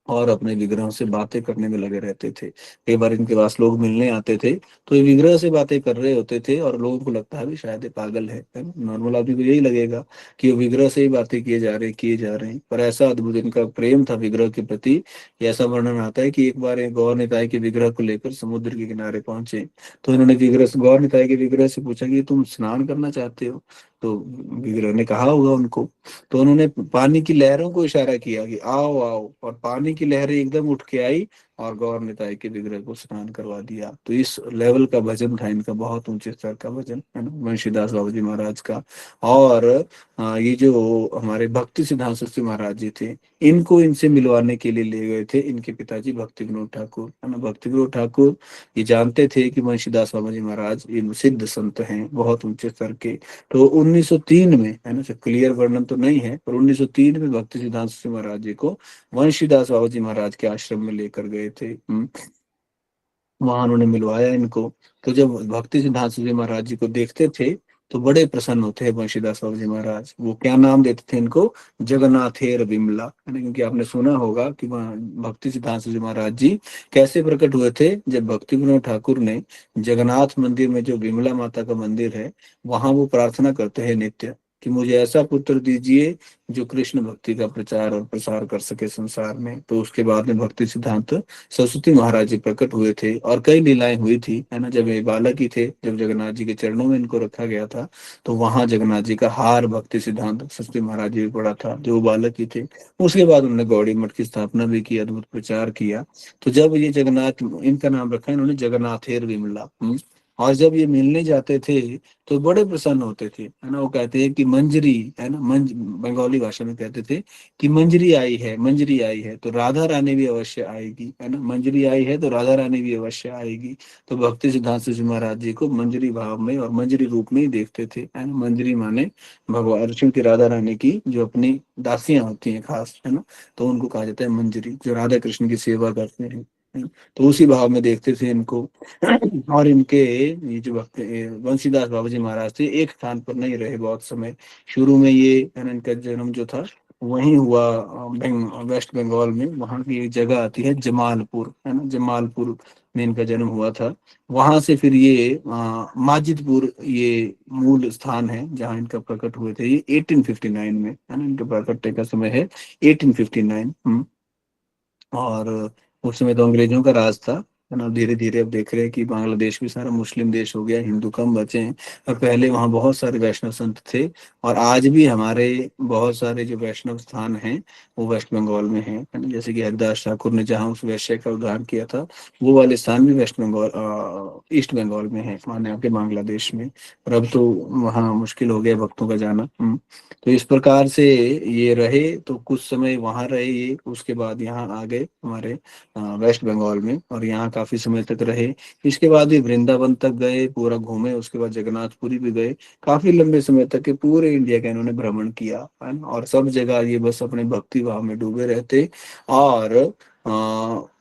और अपने विग्रहों से बातें करने में लगे रहते थे। कई बार इनके पास लोग मिलने आते थे तो ये विग्रह से बातें कर रहे होते थे, और लोगों को लगता है भी शायद ये पागल है ना। नॉर्मल आदमी को यही लगेगा कि ये विग्रह से ही बातें किए जा रहे हैं, पर ऐसा अद्भुत इनका प्रेम था विग्रह के प्रति। ये ऐसा वर्णन आता है कि एक बार एक गौर निताई के विग्रह को लेकर समुद्र के किनारे पहुंचे, तो इन्होंने गौर निताई के विग्रह से पूछा कि तुम स्नान करना चाहते हो। तो विग्रह ने कहा होगा उनको, तो उन्होंने पानी की लहरों को इशारा किया कि आओ आओ, और पानी की लहरें एकदम उठ के आई और गौर निताई के विग्रह को स्नान करवा दिया। तो इस लेवल का भजन था इनका, बहुत ऊंचे स्तर का भजन, है ना, वंशीदास बाबू जी महाराज का। और ये जो हमारे भक्ति सिद्धांत सरस्वती महाराज जी थे, इनको इनसे मिलवाने के लिए ले गए थे इनके पिताजी भक्ति विनोद ठाकुर, है ना। भक्ति विनोद ठाकुर ये जानते थे कि वंशीदास बाबा जी महाराज ये सिद्ध संत हैं बहुत ऊंचे स्तर के। तो 1903 में, है ना, क्लियर वर्णन तो नहीं है, पर 1903 में भक्ति सिद्धांत सरस्वती महाराज जी को वंशीदास बाबा जी महाराज के आश्रम में लेकर गए थे। वहां उन्होंने मिलवाया इनको। तो जब भक्ति सिद्धांत जी महाराज जी को देखते थे तो बड़े प्रसन्न होते हैं वंशीदास बाबू जी महाराज। वो क्या नाम देते थे इनको, जगन्नाथेर विमला, है ना, क्योंकि आपने सुना होगा कि वहाँ भक्ति सिद्धांत जी महाराज जी कैसे प्रकट हुए थे। जब भक्ति विनोद ठाकुर ने जगन्नाथ मंदिर में, जो विमला माता का मंदिर है, वहां वो प्रार्थना करते हैं नित्य कि मुझे ऐसा पुत्र दीजिए जो कृष्ण भक्ति का प्रचार और प्रसार कर सके संसार में। तो उसके बाद में भक्ति सिद्धांत सरस्वती महाराज जी प्रकट हुए थे, और कई लीलाएं हुई थी, है ना। जब ये बालक ही थे, जब जगन्नाथ जी के चरणों में इनको रखा गया था, तो वहां जगन्नाथ जी का हार भक्ति सिद्धांत सरस्वती महाराज जी भी पड़ा था, जो वो बालक ही थे। उसके बाद उन्होंने गौड़ी मठ की स्थापना भी की, अद्भुत प्रचार किया। तो जब ये जगन्नाथ, इनका नाम रखा इन्होंने जगन्नाथेर विमला। और जब ये मिलने जाते थे तो बड़े प्रसन्न होते थे, है ना। वो कहते हैं कि मंजरी, है ना, बंगाली भाषा में कहते थे कि मंजरी आई है, मंजरी आई है तो राधा रानी भी अवश्य आएगी, है ना, मंजरी आई है तो राधा रानी भी अवश्य आएगी। तो भक्ति सिद्धांत जी महाराज जी को मंजरी भाव में और मंजरी रूप में ही देखते थे, है ना। मंजरी माने भगवान श्रीमती राधा रानी की जो अपनी दासियां होती हैं खास, है ना, तो उनको कहा जाता है मंजरी, जो राधा कृष्ण की सेवा करते हैं, है ना? तो उसी भाव में देखते थे इनको। और इनके ये जो भक्त बंशीदास बाबा जी महाराज थे, एक स्थान पर नहीं रहे बहुत समय। शुरू में ये, है ना, इनका जन्म जो था वहीं हुआ वेस्ट बंगाल में। वहां की एक जगह आती है जमालपुर, है ना, जमालपुर में इनका जन्म हुआ था। वहां से फिर ये माजिदपुर, ये मूल स्थान है जहाँ इनका प्रकट हुए थे। ये 1859 में, है ना, इनके प्रकटने का समय है 1859। और उस समय तो अंग्रेजों का राज था, है ना। धीरे धीरे अब देख रहे हैं कि बांग्लादेश भी सारा मुस्लिम देश हो गया, हिंदू कम बचे हैं। और पहले वहाँ बहुत सारे वैष्णव संत थे, और आज भी हमारे बहुत सारे जो वैष्णव स्थान हैं वो वेस्ट बंगाल में हैं, है ना। जैसे कि हरिदास ठाकुर ने जहाँ उस वैश्य का उद्धार किया था, वो वाले स्थान भी वेस्ट बंगाल, ईस्ट बंगाल में है, माने आपके बांग्लादेश में। और अब तो वहाँ मुश्किल हो गया भक्तों का जाना। तो इस प्रकार से ये रहे, तो कुछ समय वहां रहे ये, उसके बाद यहाँ आ गए हमारे वेस्ट बंगाल में, और यहाँ काफी समय तक रहे। इसके बाद ये वृंदावन तक गए, पूरा घूमे, उसके बाद जगन्नाथपुरी भी गए। काफी लंबे समय तक के पूरे इंडिया का इन्होंने भ्रमण किया, है ना। और सब जगह ये बस अपने भक्ति भाव में डूबे रहते। और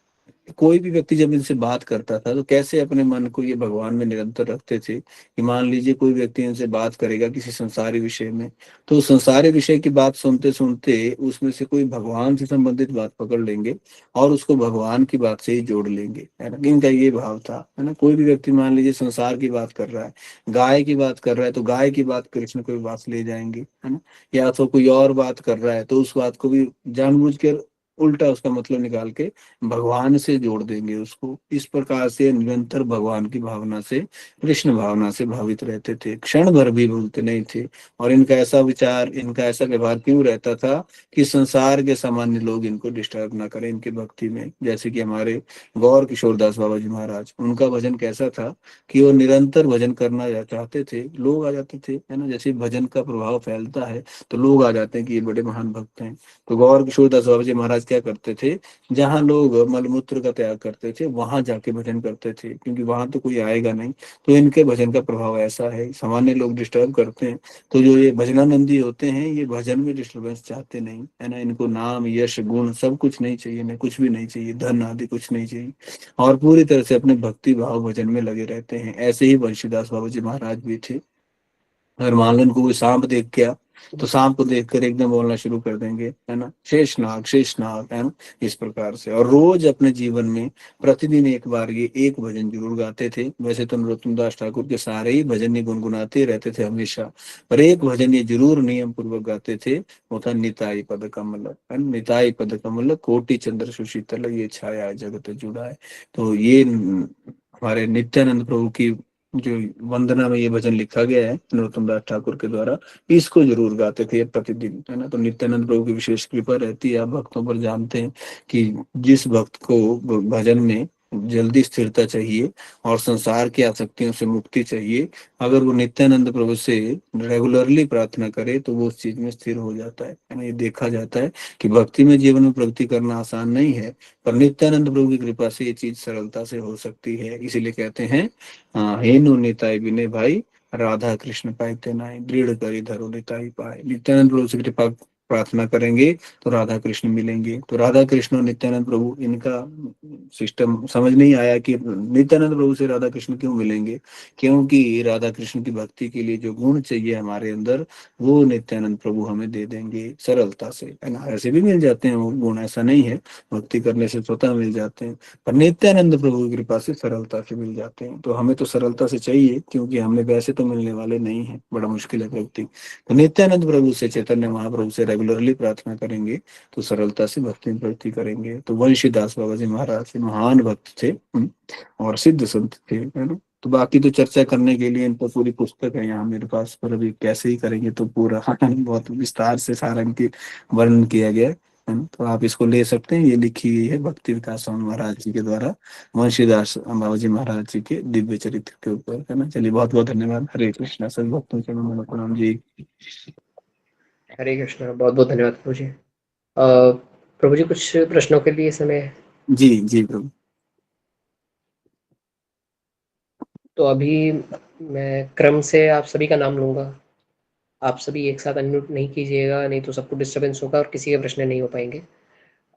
कोई भी व्यक्ति जब इनसे बात करता था तो कैसे अपने मन को ये भगवान में निरंतर रखते थे, कि मान लीजिए कोई व्यक्ति इनसे बात करेगा किसी संसारी विषय में, तो संसारी विषय की बात सुनते सुनते उसमें से कोई भगवान से संबंधित बात पकड़ लेंगे और उसको भगवान की बात से ही जोड़ लेंगे, है ना। इनका ये भाव था, है ना। कोई भी व्यक्ति मान लीजिए संसार की बात कर रहा है, गाय की बात कर रहा है, तो गाय की बात कृष्ण कोई बात ले जाएंगे, है ना। या तो कोई और बात कर रहा है तो उस बात को भी जानबूझ कर उल्टा उसका मतलब निकाल के भगवान से जोड़ देंगे उसको। इस प्रकार से निरंतर भगवान की भावना से, कृष्ण भावना से भावित रहते थे, क्षण भर भी भूलते नहीं थे। और इनका ऐसा विचार, इनका ऐसा व्यवहार क्यों रहता था कि संसार के सामान्य लोग इनको डिस्टर्ब ना करें इनकी भक्ति में। जैसे कि हमारे गौर किशोरदास बाबा जी महाराज, उनका भजन कैसा था कि वो निरंतर भजन करना चाहते थे, लोग आ जाते थे, है ना। जैसे भजन का प्रभाव फैलता है तो लोग आ जाते हैं कि ये बड़े महान भक्त हैं। तो गौर किशोरदास बाबा जी महाराज क्या करते थे, जहाँ लोग मलमूत्र का त्याग करते थे वहां जाके भजन करते थे, क्योंकि वहां तो कोई आएगा नहीं। तो इनके भजन का प्रभाव ऐसा है, सामान्य लोग डिस्टर्ब करते हैं, तो जो ये भजनानंदी होते हैं ये भजन में डिस्टर्बेंस चाहते नहीं, है ना। इनको नाम, यश, गुण सब कुछ नहीं चाहिए, इन्हें कुछ भी नहीं चाहिए, धन आदि कुछ नहीं चाहिए, और पूरी तरह से अपने भक्ति भाव भजन में लगे रहते हैं। ऐसे ही बंशीदास बाबा जी महाराज भी थे। अगर मान लो इनको कोई सांप देख गया तो सांप को देखकर एकदम बोलना शुरू कर देंगे, है ना, शेषनाग शेषनाग, है ना। इस प्रकार से, और रोज अपने जीवन में प्रतिदिन एक बार ये एक भजन जरूर गाते थे। वैसे तो नरोत्तम दास ठाकुर के सारे ही भजन ये गुनगुनाते रहते थे हमेशा, पर एक भजन ये जरूर नियम पूर्वक गाते थे, वो था निताई पद कमल, है ना। निताई पद कमल कोटि चंद्र सुशीतल, ये छाया जगत जुड़ा है। तो ये हमारे नित्यानंद प्रभु की जो वंदना में ये भजन लिखा गया है नरोत्तम दास ठाकुर के द्वारा, इसको जरूर गाते थे प्रतिदिन, है ना। तो नित्यानंद प्रभु की विशेष कृपा रहती है। आप भक्तों पर जानते हैं कि जिस भक्त को भजन में जल्दी स्थिरता चाहिए और संसार की आसक्तियों से मुक्ति चाहिए, अगर वो नित्यानंद प्रभु से रेगुलरली प्रार्थना करे तो वो उस चीज में स्थिर हो जाता है ना। ये देखा जाता है कि भक्ति में जीवन में प्रगति करना आसान नहीं है, पर नित्यानंद प्रभु की कृपा से ये चीज सरलता से हो सकती है। इसीलिए कहते हैं, हाँ, हेनु निताई बिने भाई, राधा कृष्ण पाइते नाई, दृढ़ करी धरो निताई पाए। नित्यानंद प्रभु से कृपा प्रार्थना करेंगे तो राधा कृष्ण मिलेंगे। तो राधा कृष्ण और नित्यानंद प्रभु, इनका सिस्टम समझ नहीं आया कि नित्यानंद प्रभु से राधा कृष्ण क्यों मिलेंगे, क्योंकि राधा कृष्ण की भक्ति के लिए जो गुण चाहिए हमारे अंदर, वो नित्यानंद प्रभु हमें दे देंगे सरलता से, है ना। ऐसे भी मिल जाते हैं वो गुण, ऐसा नहीं है, भक्ति करने से स्वतः मिल जाते हैं, पर नित्यानंद प्रभु की कृपा से सरलता से मिल जाते हैं। तो हमें तो सरलता से चाहिए, क्योंकि हमें वैसे तो मिलने वाले नहीं है, बड़ा मुश्किल है भक्ति। तो नित्यानंद प्रभु से, चैतन्य महाप्रभु से रेगुलरली प्रार्थना करेंगे तो सरलता से भक्ति में प्रगति करेंगे। तो वंशीदास बाबा जी महाराज महान भक्त थे, और सिद्ध संत थे, है ना। तो बाकी तो चर्चा करने के लिए इन पर पूरी पुस्तक है यहाँ मेरे पास, पर अभी कैसे ही करेंगे तो पूरा बहुत विस्तार से सारा इनकी वर्णन किया गया है ना। तो आप इसको ले सकते हैं, ये लिखी गई है भक्ति विकास स्वामी महाराज जी के द्वारा वंशीदास बाबा जी महाराज जी के दिव्य चरित्र के ऊपर, है ना। चलिए, बहुत बहुत धन्यवाद। हरे कृष्णा। सभी भक्तों के मैं प्रणाम जी। हरे कृष्णा, बहुत बहुत धन्यवाद प्रभु जी। प्रभु जी, कुछ प्रश्नों के लिए समय है? जी जी प्रभु। तो अभी मैं क्रम से आप सभी का नाम लूंगा। आप सभी एक साथ अनम्यूट नहीं कीजिएगा, नहीं तो सबको डिस्टरबेंस होगा और किसी के प्रश्न नहीं हो पाएंगे।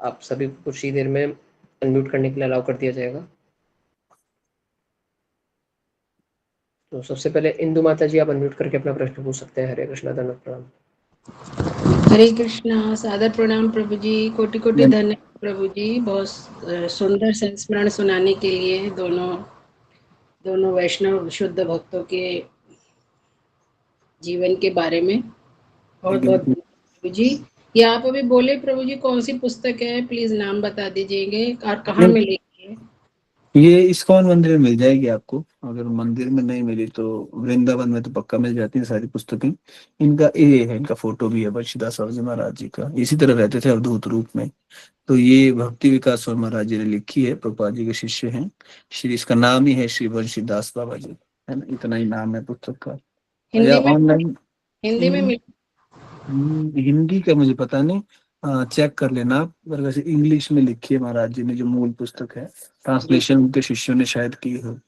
आप सभी को कुछ ही देर में अनम्यूट करने के लिए अलाउ कर दिया जाएगा। तो सबसे पहले इंदु माता जी, आप अनम्यूट करके अपना प्रश्न पूछ सकते हैं। हरे कृष्णा, धन्यवाद, प्रणाम। हरे कृष्णा, सादर प्रणाम प्रभु जी, कोटि कोटि धन्यवाद प्रभु जी, बहुत सुंदर संस्मरण सुनाने के लिए दोनों दोनों वैष्णव शुद्ध भक्तों के जीवन के बारे में बहुत बहुत बिल्कुल। धन्यवाद प्रभु जी। ये आप अभी बोले प्रभु जी, कौन सी पुस्तक है, प्लीज नाम बता दीजिएगा और कहाँ मिलेगी? ये इस्कॉन मंदिर में मिल जाएगी आपको, अगर मंदिर में नहीं मिली तो वृंदावन में तो पक्का मिल जाती है सारी पुस्तकें। इनका ये है, इनका फोटो भी है बंशीदास स्वामी जी महाराज जी का, इसी तरह रहते थे अवधूत रूप में। तो ये भक्ति विकास स्वामी महाराज जी ने लिखी है, प्रभुपाद जी के शिष्य हैं। श्री, इसका नाम ही है श्री वंशीदास बाबा जी, है ना। इतना ही नाम है पुस्तक का। या हिंदी में? ऑनलाइन हिंदी में मिल? हिंदी का मुझे पता नहीं, चेक कर लेना आप। पर वैसे इंग्लिश में लिखी है महाराज जी ने, जो मूल पुस्तक है, ट्रांसलेशन उनके शिष्यों ने शायद की हो।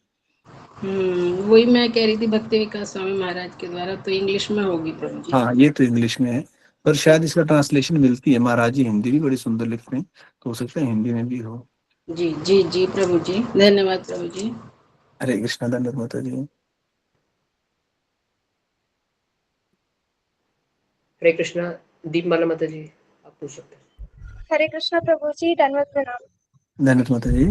वही मैं कह रही थी, भक्ति विकास स्वामी महाराज के द्वारा, तो इंग्लिश में होगी प्रभु जी। हाँ, ये तो इंग्लिश में है, पर शायद इसका ट्रांसलेशन मिलती है। महाराज जी हिंदी भी बड़ी सुंदर लिखते हैं, तो हो सकता है हिंदी में भी हो। जी जी जी प्रभु जी, धन्यवाद प्रभु जी। हरे कृष्णा, धन्यवाद माता जी। हरे कृष्णा, दीपमाला माता जी, आप पूछ सकते हैं। हरे कृष्णा प्रभु जी, दंडवत प्रणाम। धन्यवाद माता जी।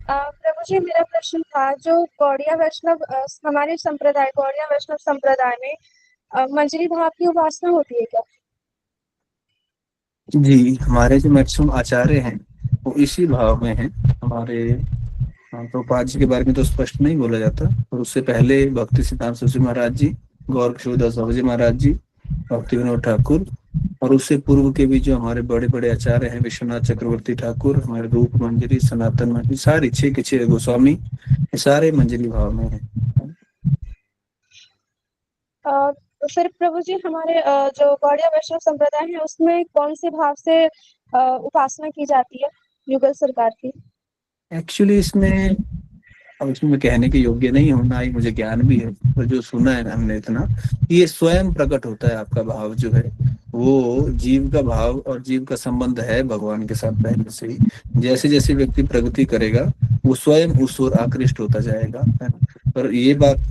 प्रभु जी, मेरा प्रश्न था, जो गौड़िया वैष्णव हमारे संप्रदाय गौड़िया वैष्णव संप्रदाय में मंजरी भाव की उपासना होती है क्या? जी, हमारे जो मैक्सिमम आचार्य हैं वो इसी भाव में हैं हमारे। प्रभुपाद जी के बारे में तो स्पष्ट नहीं बोला जाता, और उससे पहले भक्ति सिद्धांत सरस्वती महाराज जी, गौर किशोरदास बाबा जी महाराज जी, भक्ति विनोद ठाकुर, और उससे पूर्व के भी जो हमारे बड़े बड़े आचार्य हैं, विश्वनाथ चक्रवर्ती ठाकुर, हमारे रूप मंजरी, सनातन मंजरी, सारी 6 के 6 गोस्वामी, ये सारे मंजरी भाव में हैं। तो फिर प्रभु जी हमारे जो गौड़िया वैष्णव संप्रदाय है उसमें कौन से भाव से उपासना की जाती है युगल सरकार की? एक्चुअली इसमें, अब इसमें मैं कहने के योग्य नहीं हूँ, ना ही मुझे ज्ञान भी है, पर जो सुना है ना हमने इतना, ये स्वयं प्रकट होता है। आपका भाव जो है वो जीव का भाव और जीव का संबंध है भगवान के साथ पहले से ही। जैसे जैसे व्यक्ति प्रगति करेगा वो स्वयं उस ओर आकृष्ट होता जाएगा, है ना। पर ये बात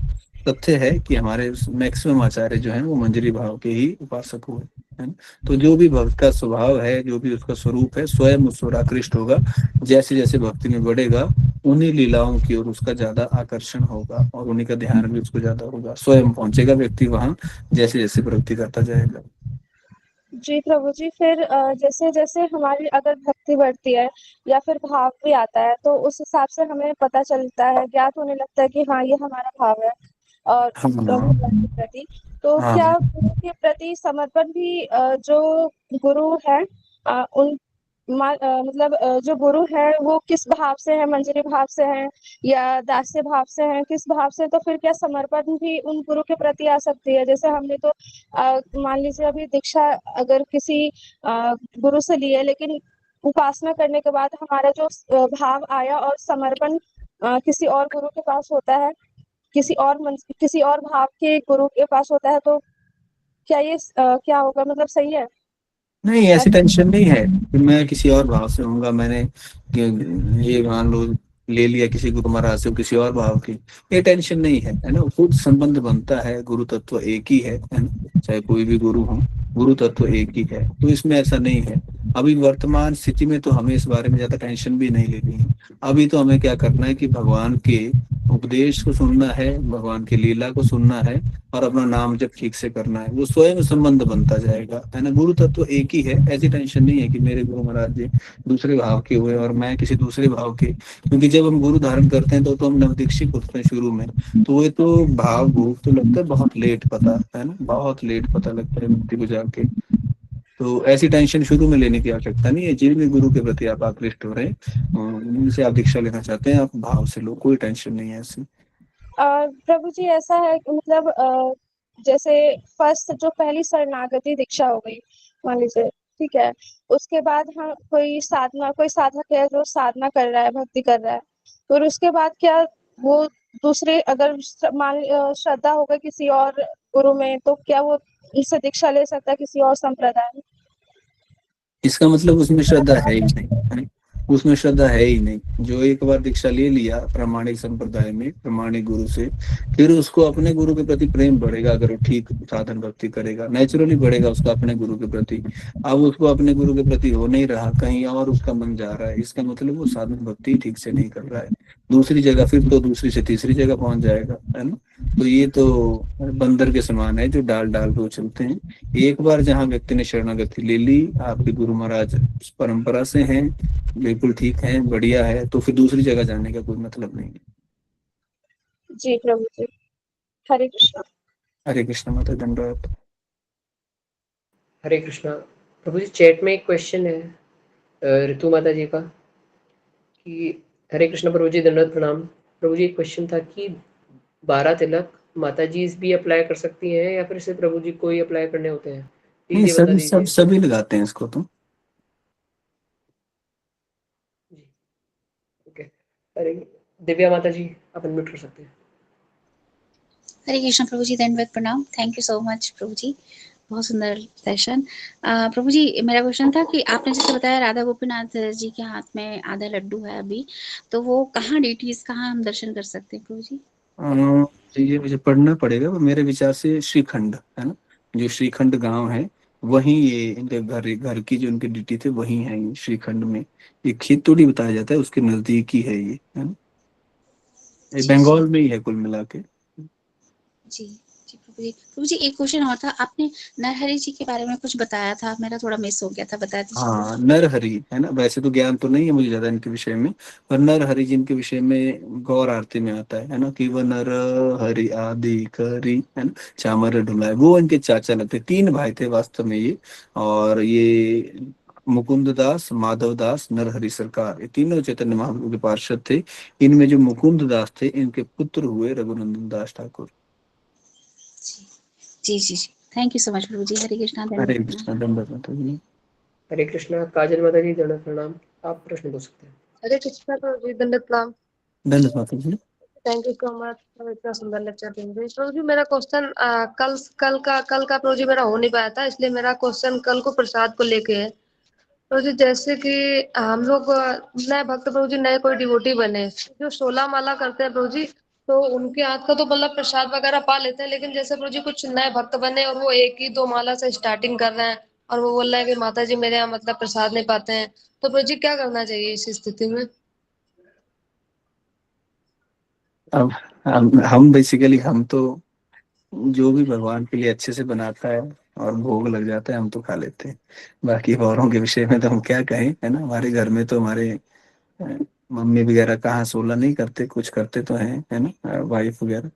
तथ्य है कि हमारे मैक्सिमम आचार्य जो हैं वो मंजरी भाव के ही उपासक हुए, है ना। तो जो भी भक्त का स्वभाव है, जो भी उसका स्वरूप है, स्वयं उस ओर आकृष्ट होगा। जैसे जैसे भक्ति में बढ़ेगा उन्हीं लीलाओं की ओर उसका ज्यादा आकर्षण होगा, और उन्हीं का ध्यान भी उसको ज्यादा होगा, स्वयं पहुंचेगा व्यक्ति वहां जैसे जैसे प्रगति करता जाएगा। जी प्रभु जी, फिर जैसे जैसे हमारी अगर भक्ति बढ़ती है या फिर भाव भी आता है तो उस हिसाब से हमें पता चलता है, ज्ञात होने लगता है कि हाँ ये हमारा भाव है और हाँ भगवान के प्रति। तो हाँ। क्या गुरु के प्रति समर्पण भी जो गुरु है उन मतलब जो गुरु है वो किस भाव से है, मंजरी भाव से है या दास्य भाव से है, किस भाव से? तो फिर क्या समर्पण भी उन गुरु के प्रति आ सकती है? जैसे हमने तो मान लीजिए अभी दीक्षा अगर किसी गुरु से ली है, लेकिन उपासना करने के बाद हमारा जो भाव आया और समर्पण किसी और गुरु के पास होता है, किसी और भाव के गुरु के पास होता है, तो क्या ये क्या होगा, मतलब सही है? नहीं, ऐसी टेंशन नहीं है कि मैं किसी और भाव से होऊंगा। मैंने ये मान लो ले लिया किसी गुरु महाराज से किसी और भाव की, ये टेंशन नहीं है, है ना। खुद संबंध बनता है, गुरु तत्व एक ही है ना। चाहे कोई भी गुरु हो, गुरु तत्व एक ही है, तो इसमें ऐसा नहीं है। अभी वर्तमान स्थिति में तो हमें इस बारे में ज्यादा टेंशन भी नहीं लेनी है। अभी तो हमें क्या करना है कि भगवान के उपदेश को सुनना है, भगवान की लीला को सुनना है, और अपना नाम जब ठीक से करना है, वो स्वयं संबंध बनता जाएगा, है ना। गुरु तत्व एक ही है, ऐसी टेंशन नहीं है कि मेरे गुरु महाराज जी दूसरे भाव के हुए और मैं किसी दूसरे भाव के। क्योंकि जब हम गुरु धारण करते हैं तो हम नवदीक्षित होते हैं शुरू में, तो ये तो भाव भूख तो लगता है बहुत लेट पता, है ना, बहुत लेट पता लगता है व्यक्ति को जाके। तो ऐसी टेंशन शुरू में लेने की आवश्यकता नहीं है। जिन भी गुरु के प्रति आप आकृष्ट हो रहे हैं, उनसे आप दीक्षा लेना चाहते हैं, आप भाव से लो, कोई टेंशन नहीं है ऐसी। प्रभु जी ऐसा है कि मतलब जैसे फर्स्ट जो पहली शरणागति दीक्षा हो गई मान लीजिए, ठीक है, उसके बाद हम कोई साधक है जो साधना कर रहा है, भक्ति कर रहा है, और उसके बाद क्या वो दूसरे अगर श्रद्धा होगा किसी और गुरु में, तो क्या वो इससे दीक्षा ले सकता है किसी और संप्रदाय में? इसका मतलब उसमें श्रद्धा है ही नहीं, है ना? उसमें श्रद्धा है ही नहीं। जो एक बार दीक्षा ले लिया प्रामाणिक संप्रदाय में प्रामाणिक गुरु से, फिर उसको अपने गुरु के प्रति प्रेम बढ़ेगा अगर वो ठीक साधन भक्ति करेगा, नेचुरली बढ़ेगा उसका अपने गुरु के प्रति। अब उसको अपने गुरु के प्रति हो नहीं रहा, कहीं और उसका मन जा रहा है, इसका मतलब वो साधन भक्ति ठीक से नहीं कर रहा है। दूसरी जगह, फिर तो दूसरी से तीसरी जगह पहुंच जाएगा, है ना। तो ये तो बंदर के समान है जो डाल डाल पे उछलते हैं। एक बार जहाँ व्यक्ति ने शरणागति ले ली, आपके गुरु महाराज उस परंपरा से हैं, बिल्कुल ठीक है, बढ़िया है, तो फिर दूसरी जगह जाने का कोई मतलब नहीं है। जी प्रभु जी, हरे कृष्णा। हरे कृष्ण माता, धन्यवाद। हरे कृष्णा। प्रभु जी चैट में एक क्वेश्चन है ऋतु माता जी का कि हरे कृष्ण प्रभु जी, दंडवत प्रणाम। प्रभु जी एक क्वेश्चन था कि 12 तिलक माता जी भी अप्लाई कर सकती हैं या फिर सिर्फ प्रभु जी को ही अप्लाई करने होते हैं? नहीं, प्लीज ये बता सभी सब दीजिए। सभी लगाते हैं इसको तो। जी ओके। हरे दिव्या माता जी आप अनम्यूट कर सकते हैं। हरे कृष्ण प्रभु जी, दंडवत प्रणाम। थैंक यू सो मच प्रभु जी, बहुत सुंदर सेशन। प्रभु जी मेरा क्वेश्चन था कि आपने जैसे बताया राधा गोपीनाथ जी के हाथ में आधा लड्डू है अभी, तो वो कहाँ डिटीज कहाँ हम दर्शन कर सकते हैं प्रभु जी? ये मुझे पढ़ना पड़ेगा, वो मेरे विचार से श्रीखंड है ना, जो श्रीखंड गांव है वहीं ये इनके घर घर की जो उनकी ड्यूटी थे वहीं है, ये श्रीखंड में। ये खेतोड़ी बताया जाता है, उसके नजदीक ही है ये, है ना। ये जी जी बंगाल में ही है कुल मिला के। जी। जी प्रभु जी एक क्वेश्चन और था, आपने नरहरि जी के बारे में कुछ बताया था, मेरा थोड़ा मिस हो गया था, बता दीजिए। हाँ, नरहरि है ना, वैसे तो ज्ञान तो नहीं है मुझे ज्यादा इनके विषय में, पर नरहरि जी इनके विषय में गौर आरती में आता है ना, कि वह नर हरि आदि करी, है ना, चामर ढुलाए, वो इनके चाचा लगते, 3 भाई थे वास्तव में ये। और ये मुकुंद दास, माधव दास, नरहरि सरकार, ये तीनों चैतन्य महाप्रभु के पार्षद थे। इनमें जो मुकुंद दास थे, इनके पुत्र हुए रघुनंदन दास ठाकुर। जी जी जी, थैंक यू सो मच प्रभु जी। हरे कृष्णा, हरे धन्यवाद। कृष्णा, दंडवत माता जी। हरे कृष्णा, काजल माता जी दंडवत प्रणाम, आप प्रश्न पूछ सकते हैं। हरे कृष्णा प्रभु जी, दंडवत प्रणाम। दंडवत माता जी। Thank you so much for इतना सुंदर लेक्चर देने के लिए। प्रभु जी मेरा क्वेश्चन कल का प्रभु जी मेरा हो नहीं पाया था, इसलिए मेरा क्वेश्चन कल को प्रसाद को लेके है। प्रभु जी जैसे कि हम लोग नए भक्त प्रभु जी, नए कोई डिवोटी बने जो 16 माला करते हैं प्रभु जी, तो उनके हाथ का तो मतलब प्रसाद वगैरह पा लेते हैं, लेकिन जैसे प्रभु जी कुछ नए भक्त बने और वो 1 ही 2 माला से स्टार्टिंग कर रहे हैं और वो बोल रहे हैं कि माता जी मेरे यहाँ मतलब प्रसाद नहीं पाते हैं, तो प्रभु जी क्या करना चाहिए इस स्थिति में? अब हम बेसिकली, हम तो जो भी भगवान के लिए अच्छे से बनाता है और भोग लग जाता है हम तो खा लेते हैं। बाकी औरों के विषय में तो हम क्या कहें, है ना। हमारे घर में तो हमारे मम्मी वगैरह कहाँ 16 नहीं करते, कुछ करते तो हैं, है ना, वाइफ वगैरह।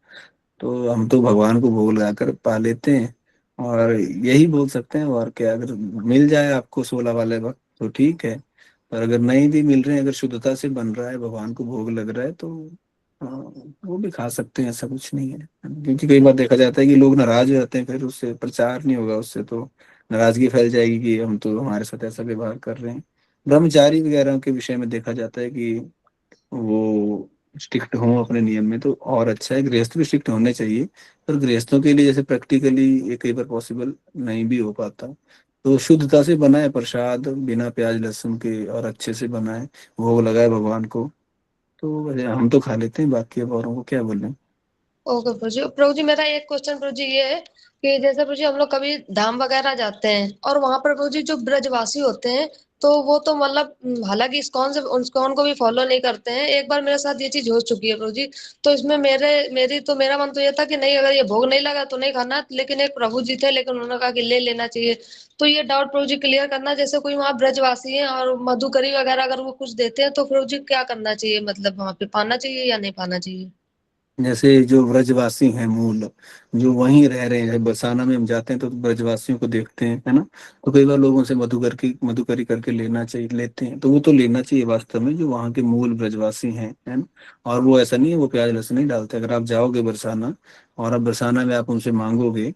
तो हम तो भगवान को भोग लगाकर पा लेते हैं, और यही बोल सकते हैं। और क्या, अगर मिल जाए आपको 16 वाले वक्त तो ठीक है, पर अगर नहीं भी मिल रहे हैं, अगर शुद्धता से बन रहा है, भगवान को भोग लग रहा है, तो वो भी खा सकते हैं, ऐसा कुछ नहीं है। क्योंकि कई बार देखा जाता है कि लोग नाराज हो जाते हैं, फिर उससे प्रचार नहीं होगा, उससे तो नाराजगी फैल जाएगी कि हम तो, हमारे साथ ऐसा व्यवहार कर रहे हैं। ब्रह्मचारी वगैरह के विषय में देखा जाता है कि वो स्ट्रिक्ट हों अपने नियम में तो और अच्छा है। गृहस्थ भी स्ट्रिक्ट होने चाहिए, पर गृहस्थों के लिए जैसे प्रैक्टिकली ये कई बार पॉसिबल नहीं भी हो पाता, तो शुद्धता से बनाए प्रसाद, बिना प्याज लहसुन के, और अच्छे से बनाए, भोग लगाए भगवान को, तो वैसे हम तो खा लेते हैं। बाकी अब औरों को क्या बोलें। ओके प्रभु जी मेरा एक क्वेश्चन प्रभु जी ये है कि जैसे प्रभु जी हम लोग कभी धाम वगैरह जाते हैं और वहां पर प्रभु जी जो ब्रजवासी होते हैं, तो वो तो मतलब हालांकि इस्कॉन को भी फॉलो नहीं करते हैं। एक बार मेरे साथ ये चीज हो चुकी है प्रभु जी, तो इसमें मेरा मन तो ये था कि नहीं, अगर ये भोग नहीं लगा तो नहीं खाना, लेकिन एक प्रभु जी थे, लेकिन उन्होंने कहा कि ले लेना चाहिए। तो ये डाउट प्रभु जी क्लियर करना, जैसे कोई वहाँ ब्रजवासी है और मधुकरी वगैरह अगर वो कुछ देते हैं तो प्रभु जी क्या करना चाहिए, मतलब वहां पे पाना चाहिए या नहीं पाना चाहिए? जैसे जो ब्रजवासी हैं मूल, जो वहीं रह रहे हैं, बरसाना में हम जाते हैं तो ब्रजवासियों को देखते हैं, है ना, तो कई बार लोगों से मधुकरी करके लेना चाहिए, लेते हैं, तो वो तो लेना चाहिए वास्तव में, जो वहाँ के मूल ब्रजवासी हैं, है ना। और वो ऐसा नहीं है, वो प्याज लहसुन नहीं डालते। अगर आप जाओगे बरसाना और अब बरसाना में आप उनसे मांगोगे,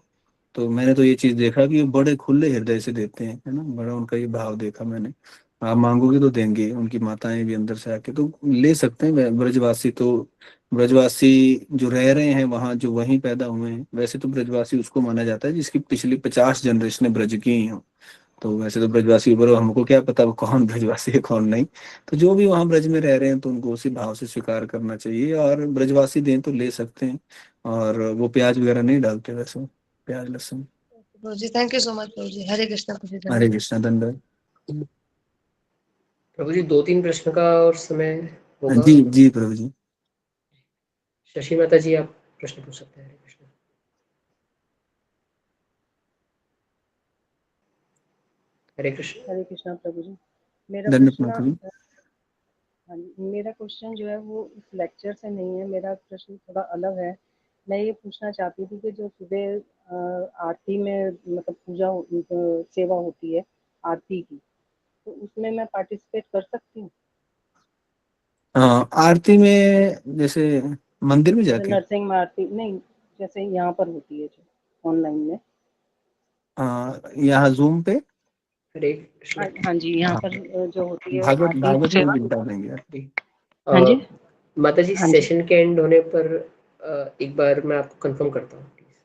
तो मैंने तो ये चीज देखा कि वो बड़े खुले हृदय से देते हैं, है ना, बड़ा उनका ये भाव देखा मैंने। आप मांगोगे तो देंगे, उनकी माताएं भी अंदर से आके तो ले सकते हैं। ब्रजवासी तो, ब्रजवासी जो रह रहे हैं वहाँ, जो वहीं पैदा हुए हैं, वैसे तो ब्रजवासी उसको माना जाता है जिसकी पिछली 50 जनरेशन ब्रज की हो। तो वैसे तो ब्रजवासी ऊपर, हमको क्या पता वो कौन ब्रजवासी है कौन नहीं। तो जो भी वहाँ ब्रज में रह रहे हैं तो उनको उसी भाव से स्वीकार करना चाहिए, और ब्रजवासी दें तो ले सकते हैं। और वो प्याज वगैरह नहीं डालते वैसे, प्याज लहसुन। प्रभु जी थैंक यू सो मच प्रभु जी। हरे कृष्णा प्रभु जी। हरे कृष्णा, दंड। प्रभु जी 2-3 प्रश्न का और समय होगा। जी जी प्रभु जी। शशि माता जी आप प्रश्न पूछ सकते हैं। हरे कृष्णा। हरे कृष्ण। हरे कृष्णा प्रभु जी। मेरा दंड प्रश्न माता जी। हाँ जी, मेरा क्वेश्चन जो है वो इस लेक्चर से नहीं है, मेरा प्रश्न थोड़ा अलग है। मैं ये पूछना चाहती थी कि जो सुबह आरती में मतलब सेवा होती है आरती की, तो उसमें मैं पार्टिसिपेट कर सकती हूँ? हाँ, आरती में जैसे मंदिर में जाके, नरसिंह में आरती नहीं, जैसे यहाँ पर होती है जो ऑनलाइन में। यहाँ जूम पे। हरे कृष्ण। हाँ जी, यहाँ हाँ, पर जो होती है भागवत आरती भागवत में सेवा। भी बता देंगे यार। हाँ जी, माता जी हाँ जी, सेशन के एंड होने पर एक बार मैं आपको कंफर्म करता हूँ प्लीज।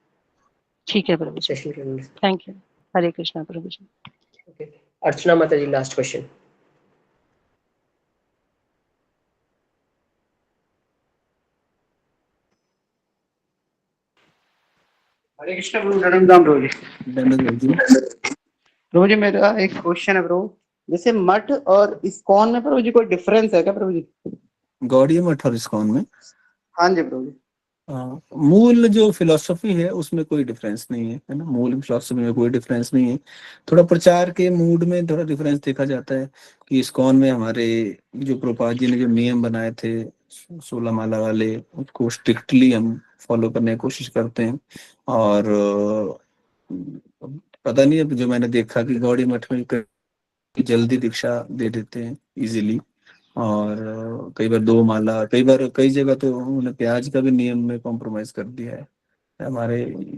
ठीक है प्रभु जी, सेशन के end. Thank you. Hare Krishna प्रभु जी। ओके, अर्चना माता जी लास्ट क्वेश्चन। हरे कृष्ण प्रभु, धर्मधाम प्रभु जी। दंड जी। प्रभु जी मेरा एक क्वेश्चन है प्रभु, जैसे मठ और इस्कॉन में प्रभु जी कोई डिफरेंस है क्या प्रभु जी? गौड़ीय मठ और इस्कॉन में हाँ जी प्रभु जी। मूल जो फिलॉसफी है उसमें कोई डिफरेंस नहीं है ना, मूल फिलॉसफी में कोई डिफरेंस नहीं है। थोड़ा प्रचार के मूड में थोड़ा डिफरेंस देखा जाता है कि इस्कॉन में हमारे जो प्रभुपाद जी ने जो नियम बनाए थे 16 माला वाले, उसको स्ट्रिक्टली हम फॉलो करने की कोशिश करते हैं। और पता नहीं, अब जो मैंने देखा कि गौड़ी मठ में जल्दी दीक्षा दे देते हैं इजीली, और कई बार 2 माला, कई बार कई जगह तो उन्होंने प्याज का भी नियम में कॉम्प्रोमाइज कर दिया है। हमारे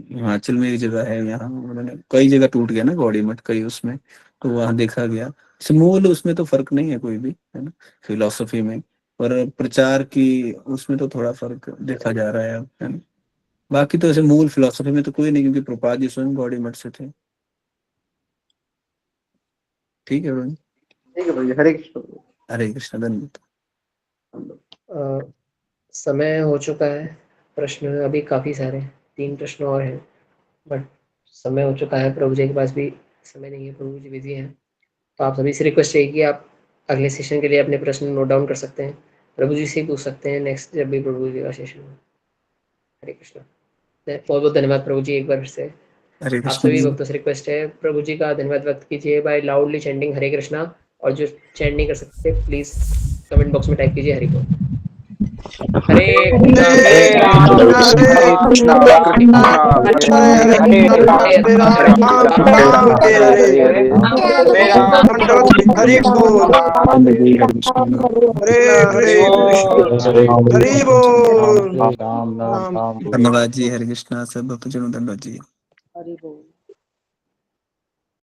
हिमाचल में एक जगह है, यहाँ उन्होंने कई जगह टूट गया ना गौड़ी मठ कई उसमें, तो वहाँ देखा गया। मूल उसमें तो फर्क नहीं है कोई भी, है ना, फिलोसफी में, पर प्रचार की उसमें तो थोड़ा फर्क देखा जा रहा है अब, है ना। बाकी तो ऐसे मूल फिलोसफी में तो कोई नहीं, क्योंकि प्रभुपाद जी स्वयं गौड़ी मठ से थे। ठीक है रोहन, ठीक है भैया, हरे कृष्ण। हरे कृष्ण, धन्यवाद। समय हो चुका है, प्रश्न अभी काफ़ी सारे, 3 प्रश्न और हैं, बट समय हो चुका है, प्रभु जी के पास भी समय नहीं है, प्रभु जी बिजी हैं। तो आप सभी से रिक्वेस्ट रहेगी, आप अगले सेशन के लिए अपने प्रश्न नोट डाउन कर सकते हैं, प्रभु जी से ही पूछ सकते हैं नेक्स्ट जब भी प्रभु जी का सेशन हो। हरे कृष्ण, बहुत बहुत धन्यवाद प्रभु जी एक बार फिर से। हरे आप कृष्ण सभी जी। भक्तों से रिक्वेस्ट है, प्रभु जी का धन्यवाद व्यक्त कीजिए बाय लाउडली चैंटिंग हरे कृष्णा, और जो चैंट नहीं कर सकते प्लीज कमेंट बॉक्स में टाइप कीजिए हरि को। हरे कृष्णा हरे कृष्णा धन्यवाद जी, हरे कृष्णा सब भक्तजनों, धन्यवाद जी।